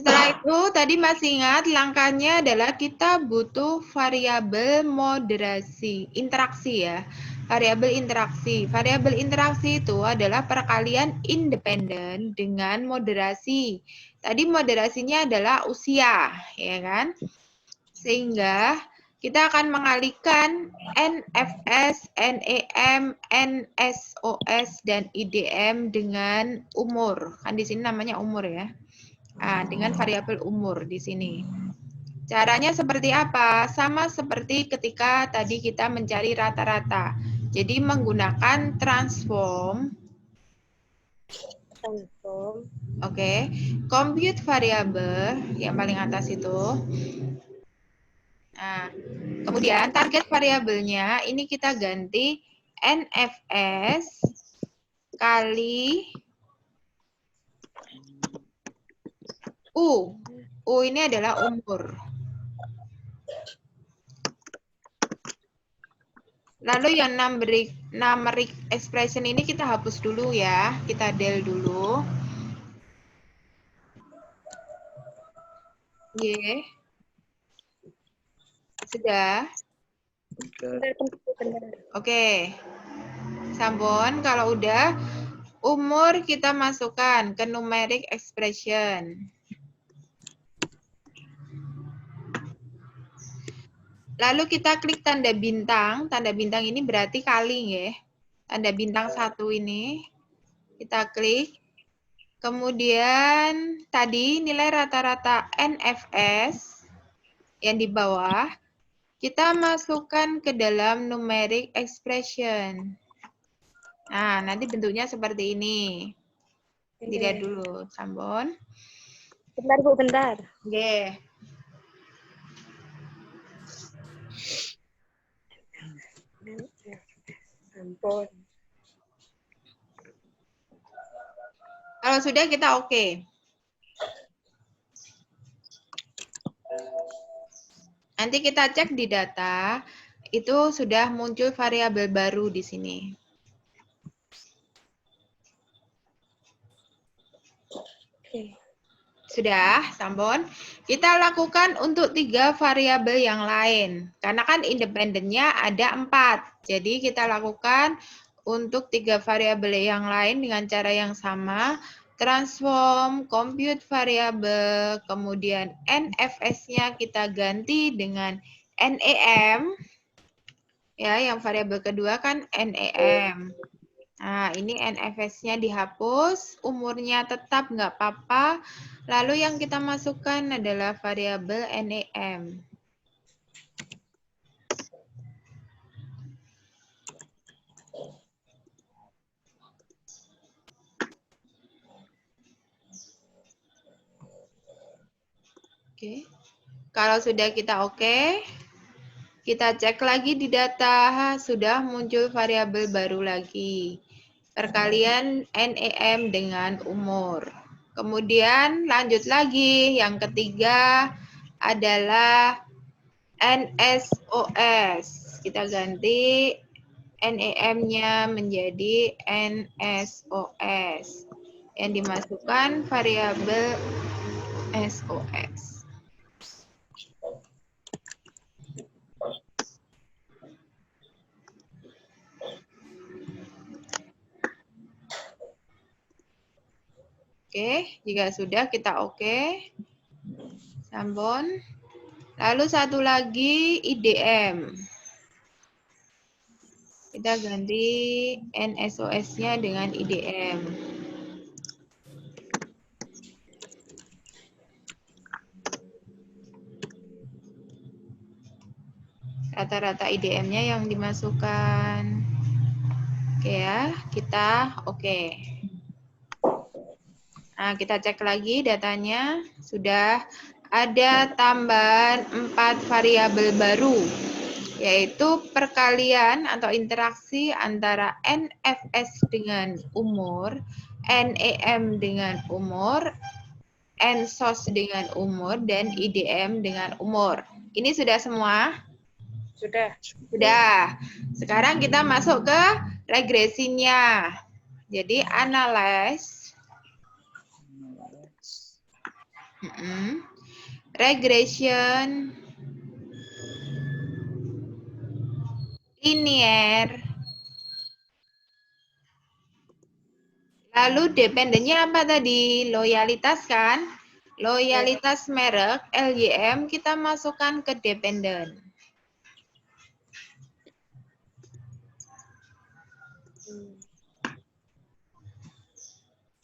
Setelah itu, tadi masih ingat langkahnya adalah kita butuh variabel moderasi, interaksi ya. Variabel interaksi. Variabel interaksi itu adalah perkalian independen dengan moderasi. Tadi moderasinya adalah usia, ya kan? Sehingga kita akan mengalihkan NFS, NEM, NSOS, dan IDM dengan umur. Kan di sini namanya umur ya. Nah, dengan variabel umur di sini. Caranya seperti apa? Sama seperti ketika tadi kita mencari rata-rata. Jadi menggunakan transform. Oke. Compute variable yang paling atas itu. Nah, kemudian target variabelnya ini kita ganti NFS kali U. U ini adalah umur. Lalu yang numeric expression ini kita hapus dulu ya. Kita del dulu. Y. Sudah? Oke. Sampun, kalau udah, umur kita masukkan ke numeric expression. Lalu kita klik tanda bintang. Tanda bintang ini berarti kali ya. Tanda bintang 1 ini. Kita klik. Kemudian tadi nilai rata-rata NFS yang di bawah. Kita masukkan ke dalam numeric expression. Nah, nanti bentuknya seperti ini. Dilihat dulu, Sampun. Bentar, Bu, bentar. Oke. Ampun. Kalau sudah kita oke. Nanti kita cek di data, itu sudah muncul variabel baru di sini. Oke. Sudah, Sampun. Kita lakukan untuk 3 variabel yang lain. Karena kan independennya ada 4. Jadi kita lakukan untuk 3 variabel yang lain dengan cara yang sama. Transform, compute variabel, kemudian NFS-nya kita ganti dengan NEM. Ya, yang variabel kedua kan NEM. Nah, ini NFS-nya dihapus, umurnya tetap nggak apa-apa. Lalu yang kita masukkan adalah variabel NEM. Oke. Kalau sudah kita oke, kita cek lagi di data, sudah muncul variabel baru lagi. Perkalian NEM dengan umur. Kemudian lanjut lagi, yang ketiga adalah NSOS. Kita ganti NEM-nya menjadi NSOS. Yang dimasukkan variabel SOS. Oke, jika sudah kita oke. Sampun. Lalu satu lagi IDM. Kita ganti NSOS-nya dengan IDM. Rata-rata IDM-nya yang dimasukkan. Oke ya, kita oke. Nah, kita cek lagi datanya. Sudah ada tambahan 4 variabel baru, yaitu perkalian atau interaksi antara NFS dengan umur, NEM dengan umur, NSOS dengan umur, dan IDM dengan umur. Ini sudah semua? Sudah. Sudah. Sekarang kita masuk ke regresinya. Jadi, analyze Regression linear. Lalu dependennya apa tadi? Loyalitas kan? Loyalitas merek, LYM, kita masukkan ke dependen.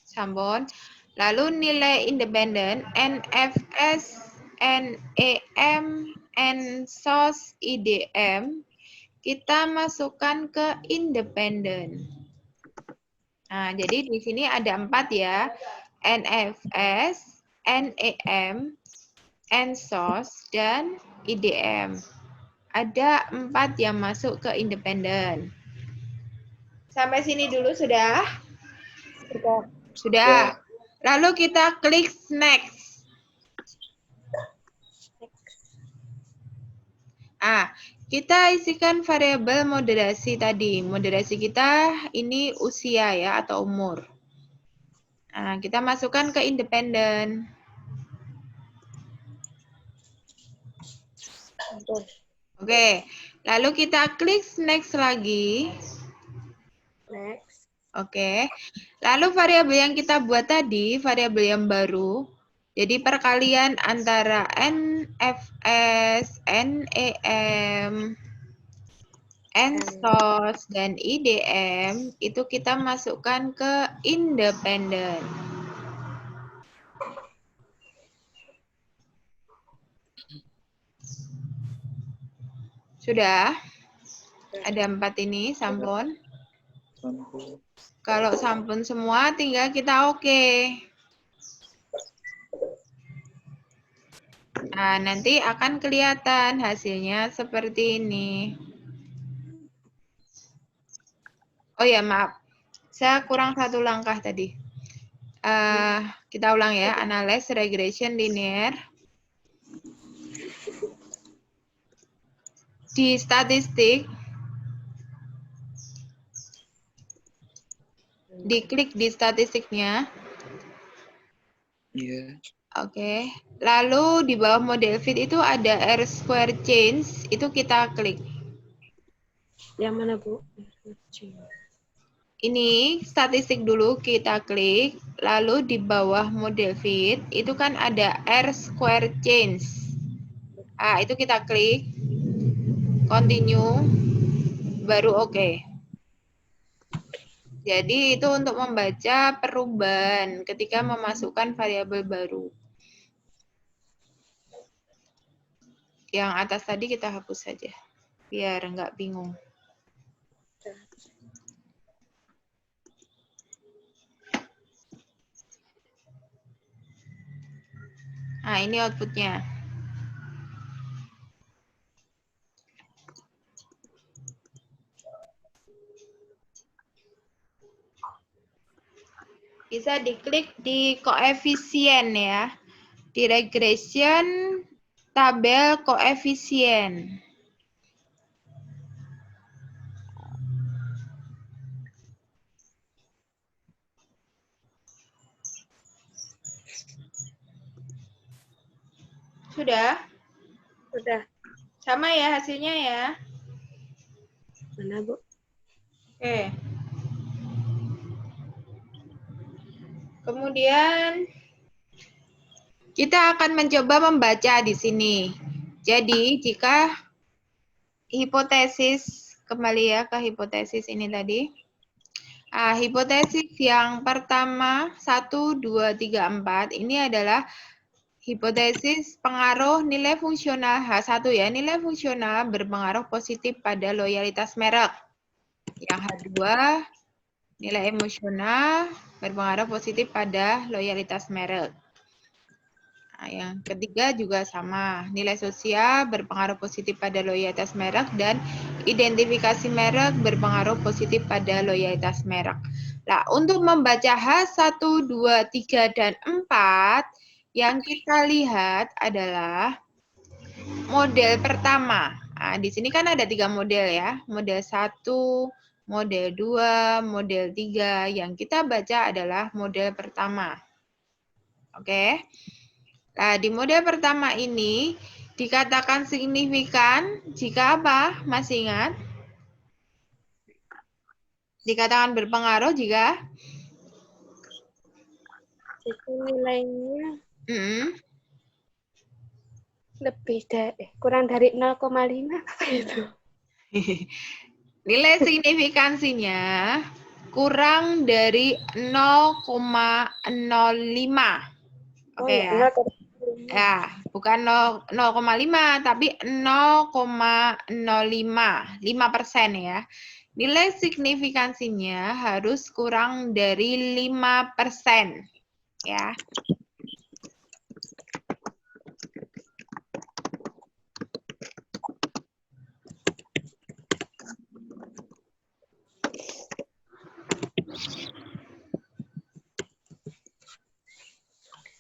Sampun. Lalu nilai independen, NFS, NEM, NSOS, IDM, kita masukkan ke independen. Nah, jadi di sini ada 4 ya. NFS, NEM, NSOS, dan IDM. Ada 4 yang masuk ke independen. Sampai sini dulu sudah? Sudah. Lalu kita klik next. Kita isikan variabel moderasi tadi. Moderasi kita ini usia ya atau umur. Nah, kita masukkan ke independen. Oke, lalu kita klik next lagi. Next. Oke, lalu variabel yang kita buat tadi, variabel yang baru, jadi perkalian antara NFS, NEM, NSOS, dan IDM, itu kita masukkan ke independen. Sudah? Ada 4 ini, sampun. Kalau sampun semua, tinggal kita oke. Nah, nanti akan kelihatan hasilnya seperti ini. Oh ya, maaf. Saya kurang 1 langkah tadi. Kita ulang ya, analyze regression linear. Di statistik, diklik di statistiknya. Iya. Oke. Lalu di bawah model fit itu ada R-square change, itu kita klik. Yang mana, Bu? Ini statistik dulu kita klik, lalu di bawah model fit itu kan ada R-square change. Itu kita klik. Continue, baru oke. Jadi itu untuk membaca perubahan ketika memasukkan variabel baru. Yang atas tadi kita hapus saja, biar nggak bingung. Nah, ini outputnya. Bisa diklik di koefisien ya. Di regression, tabel koefisien. Sudah? Sudah. Sama ya hasilnya ya? Mana, Bu? Oke. Kemudian kita akan mencoba membaca di sini. Jadi, jika hipotesis, kembali ya ke hipotesis ini tadi. Hipotesis yang pertama, 1, 2, 3, 4, ini adalah hipotesis pengaruh nilai fungsional H1 ya. Nilai fungsional berpengaruh positif pada loyalitas merek. Yang H2, nilai emosional berpengaruh positif pada loyalitas merek. Nah, yang ketiga juga sama. Nilai sosial berpengaruh positif pada loyalitas merek dan identifikasi merek berpengaruh positif pada loyalitas merek. Nah, untuk membaca H1, 2, 3, dan 4, yang kita lihat adalah model pertama. Nah, di sini kan ada 3 model ya. Model 1, model 2, model 3. Yang kita baca adalah model pertama. Oke. Nah, di model pertama ini dikatakan signifikan jika apa? Masih ingat? Dikatakan berpengaruh jika? Jadi nilainya lebih dari kurang dari 0,5 apa itu? Nilai signifikansinya kurang dari 0,05. Oke ya. Ya, bukan 0,5 tapi 0,05, 5% ya. Nilai signifikansinya harus kurang dari 5% ya.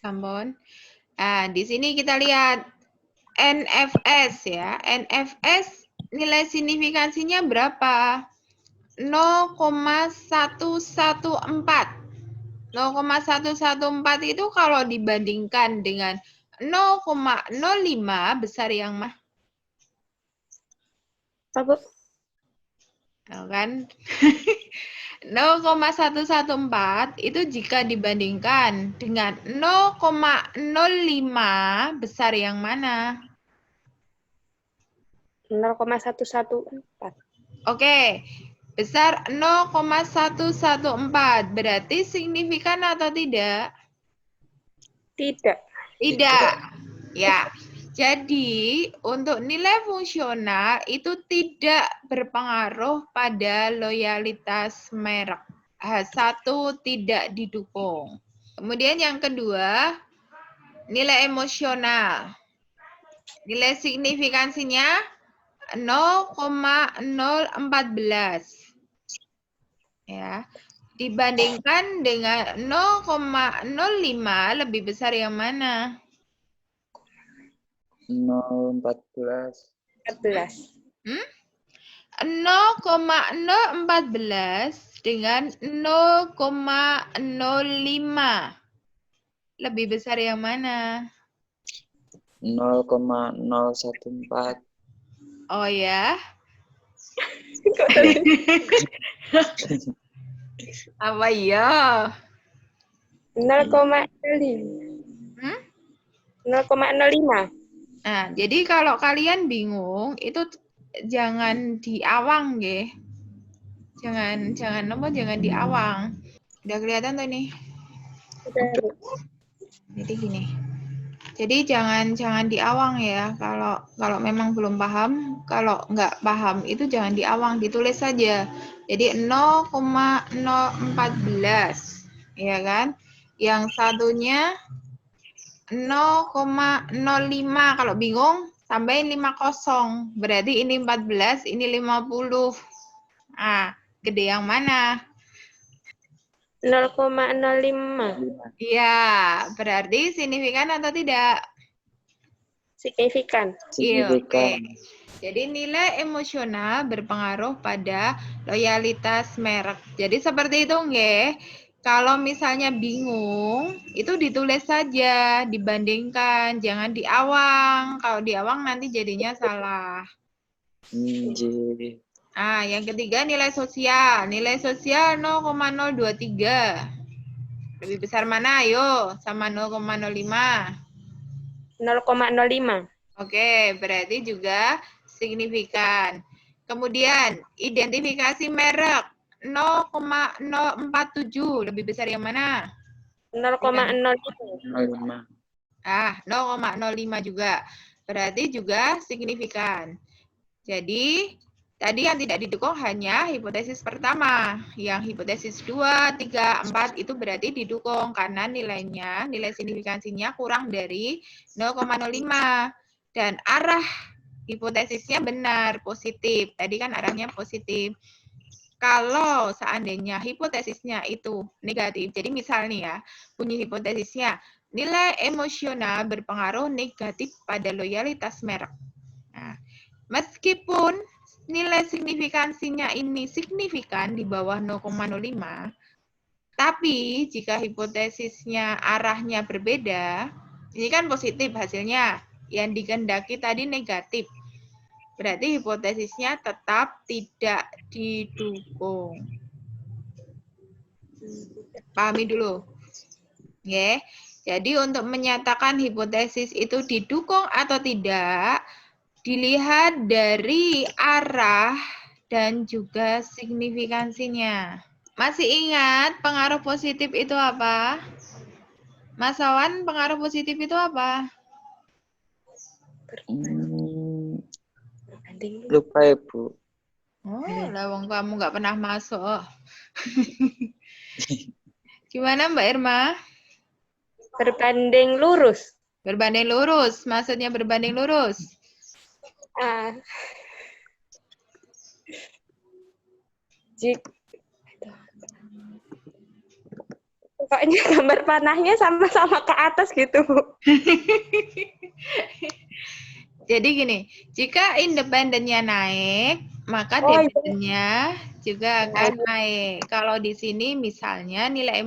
Sampun. Nah, di sini kita lihat NFS ya. NFS nilai signifikansinya berapa? 0,114. 0,114 itu kalau dibandingkan dengan 0,05 besar yang mah? Apa, Bu? Kan? 0,114 itu jika dibandingkan dengan 0,05 besar yang mana? 0,114. Oke, besar 0,114. Berarti signifikan atau tidak? Tidak. Tidak. Ya. Jadi, untuk nilai fungsional itu tidak berpengaruh pada loyalitas merek. H1 tidak didukung. Kemudian yang kedua, nilai emosional. Nilai signifikansinya 0,014. Ya. Dibandingkan dengan 0,05 lebih besar yang mana? 0,14. 14. 0,014 dengan 0,05. Lebih besar yang mana? 0,014. Oh ya? Apa ya? 0,05. 0,05. Nah, jadi kalau kalian bingung itu jangan diawang nggih. Jangan diawang. Udah kelihatan tuh nih. Udah, Bu. Jadi gini. Jadi jangan diawang ya. Kalau memang belum paham, kalau nggak paham itu jangan diawang, ditulis saja. Jadi 0,014, ya kan? Yang satunya 0,05. Kalau bingung, tambahin 50. Berarti ini 14, ini 50. Ah, gede yang mana? 0,05. Iya, berarti signifikan atau tidak? Signifikan. Iya, oke. Signifikan. Jadi nilai emosional berpengaruh pada loyalitas merek. Jadi seperti itu nggih. Kalau misalnya bingung, itu ditulis saja, dibandingkan, jangan diawang. Kalau diawang nanti jadinya salah. Jadi Ah, yang ketiga nilai sosial. Nilai sosial 0,023. Lebih besar mana? Ayo, sama 0,05. 0,05. Oke, berarti juga signifikan. Kemudian, identifikasi merek 0,047. Lebih besar yang mana? 0,05. 0,5. 0,05 juga. Berarti juga signifikan. Jadi, tadi yang tidak didukung hanya hipotesis pertama. Yang hipotesis 2, 3, 4 itu berarti didukung karena nilai signifikansinya kurang dari 0,05. Dan arah hipotesisnya benar, positif. Tadi kan arahnya positif. Kalau seandainya hipotesisnya itu negatif, jadi misalnya ya, bunyi hipotesisnya, nilai emosional berpengaruh negatif pada loyalitas merek. Nah, meskipun nilai signifikansinya ini signifikan di bawah 0,05, tapi jika hipotesisnya arahnya berbeda, Ini kan positif hasilnya. Yang dikehendaki tadi negatif. Berarti hipotesisnya tetap tidak didukung. Pahami dulu. Oke. Jadi untuk menyatakan hipotesis itu didukung atau tidak, dilihat dari arah dan juga signifikansinya. Masih ingat pengaruh positif itu apa? Mas Awan, pengaruh positif itu apa? Berbanding. Lupa ya, Bu. Oh, lawang kamu nggak pernah masuk. Gimana Mbak Irma? Berbanding lurus. Berbanding lurus, maksudnya berbanding lurus. Ah. Pokoknya gambar panahnya sama-sama ke atas gitu, Bu. Jadi gini, jika independennya naik, maka Oh, iya. dependennya juga akan naik. Kalau di sini misalnya nilai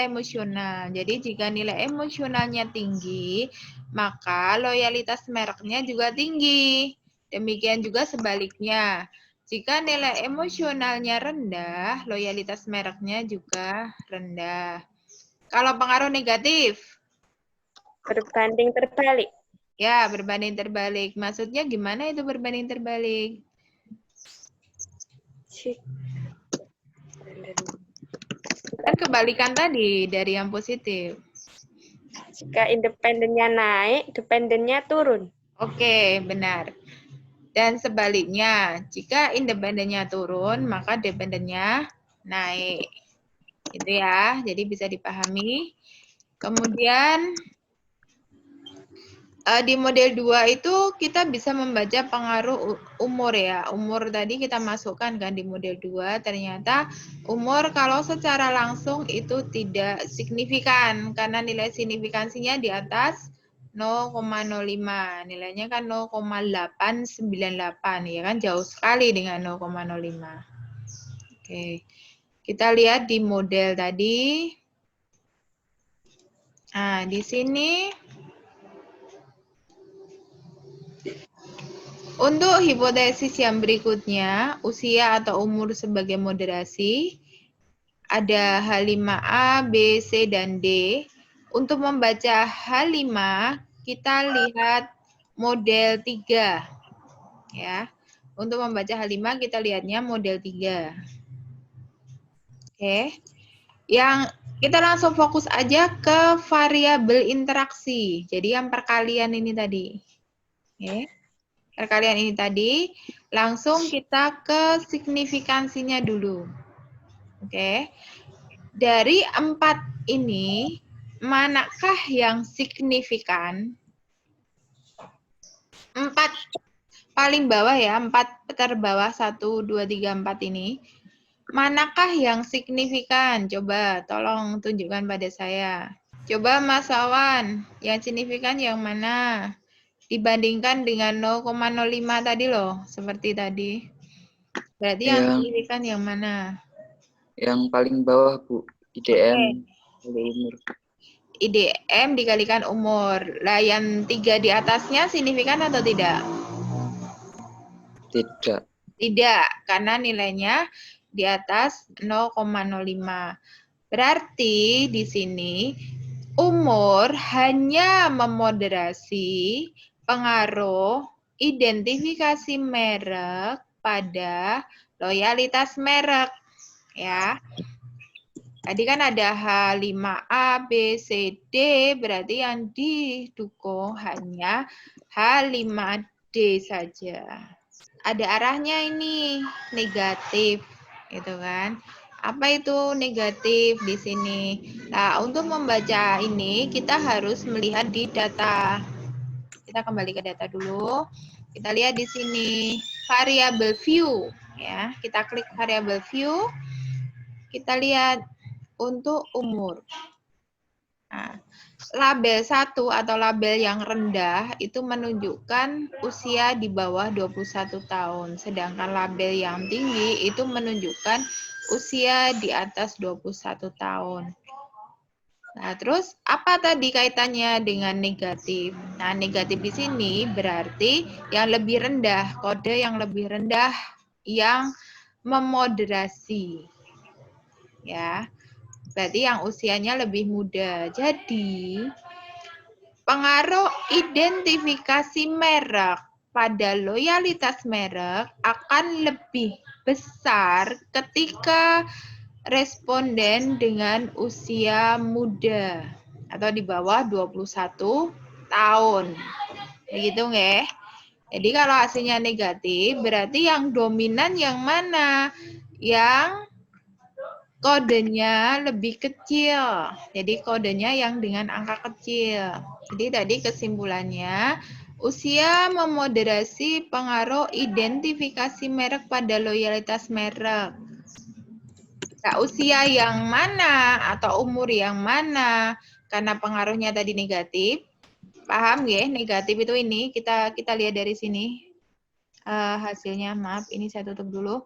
emosional. Jadi jika nilai emosionalnya tinggi, maka loyalitas mereknya juga tinggi. Demikian juga sebaliknya. Jika nilai emosionalnya rendah, loyalitas mereknya juga rendah. Kalau pengaruh negatif, Berbanding terbalik. ya berbanding terbalik. Maksudnya gimana itu berbanding terbalik? Kan kebalikan tadi dari yang positif. Jika independennya naik, dependennya turun. Oke, benar. Dan sebaliknya, jika independennya turun, maka dependennya naik. Gitu ya, jadi bisa dipahami. Kemudian di model 2 itu kita bisa membaca pengaruh umur ya. Umur tadi kita masukkan kan di model 2, ternyata umur kalau secara langsung itu tidak signifikan karena nilai signifikansinya di atas 0,05. Nilainya kan 0,898 ya kan, jauh sekali dengan 0,05. Oke. Kita lihat di model tadi. Nah, di sini untuk hipotesis yang berikutnya, usia atau umur sebagai moderasi, ada H5A, B, C, dan D. Untuk membaca H5, kita lihat model 3. Ya. Untuk membaca H5, kita lihatnya model 3. Oke. Yang kita langsung fokus aja ke variabel interaksi. Jadi yang perkalian ini tadi. Oke. Perkalian ini tadi, langsung kita ke signifikansinya dulu. Oke. Dari 4 ini, manakah yang signifikan? 4 paling bawah ya, 4 terbawah, 1, 2, 3, 4 ini. Manakah yang signifikan? Coba tolong tunjukkan pada saya. Coba Mas Awan, yang signifikan yang mana? Dibandingkan dengan 0,05 tadi loh, seperti tadi. Berarti yang signifikan yang mana? Yang paling bawah, Bu. IDM. Umur. IDM dikalikan umur. Lah yang 3 di atasnya signifikan atau tidak? Tidak. Tidak, karena nilainya di atas 0,05. Berarti di sini umur hanya memoderasi pengaruh identifikasi merek pada loyalitas merek. Ya. Tadi kan ada H5A, B, C, D, berarti yang didukung hanya H5D saja. Ada arahnya ini, negatif, gitu kan. Apa itu negatif di sini? Nah, untuk membaca ini, kita harus melihat di data. Kita kembali ke data dulu. Kita lihat di sini, variable view. Ya, kita klik variable view. Kita lihat untuk umur. Nah, label 1 atau label yang rendah itu menunjukkan usia di bawah 21 tahun. Sedangkan label yang tinggi itu menunjukkan usia di atas 21 tahun. Nah, terus apa tadi kaitannya dengan negatif? Nah, negatif di sini berarti yang lebih rendah, kode yang lebih rendah yang memoderasi. Ya. Berarti yang usianya lebih muda. Jadi, pengaruh identifikasi merek pada loyalitas merek akan lebih besar ketika responden dengan usia muda atau di bawah 21 tahun. Begitu nggak? Jadi kalau hasilnya negatif, berarti yang dominan yang mana? Yang kodenya lebih kecil. Jadi kodenya yang dengan angka kecil. Jadi tadi kesimpulannya, usia memoderasi pengaruh identifikasi merek pada loyalitas merek. Nah, usia yang mana atau umur yang mana karena pengaruhnya tadi negatif. Paham ya? Negatif itu ini kita lihat dari sini hasilnya. Maaf, ini saya tutup dulu.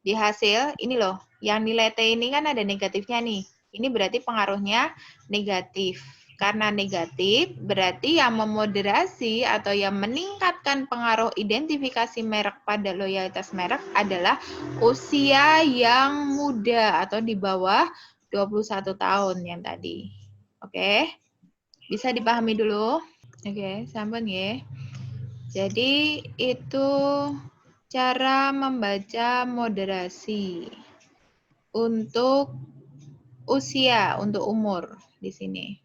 Di hasil ini loh, yang nilai T ini kan ada negatifnya nih. Ini berarti pengaruhnya negatif. Karena negatif, berarti yang memoderasi atau yang meningkatkan pengaruh identifikasi merek pada loyalitas merek adalah usia yang muda atau di bawah 21 tahun yang tadi. Oke? Bisa dipahami dulu? Oke, sampun ya. Jadi itu cara membaca moderasi untuk usia, untuk umur di sini.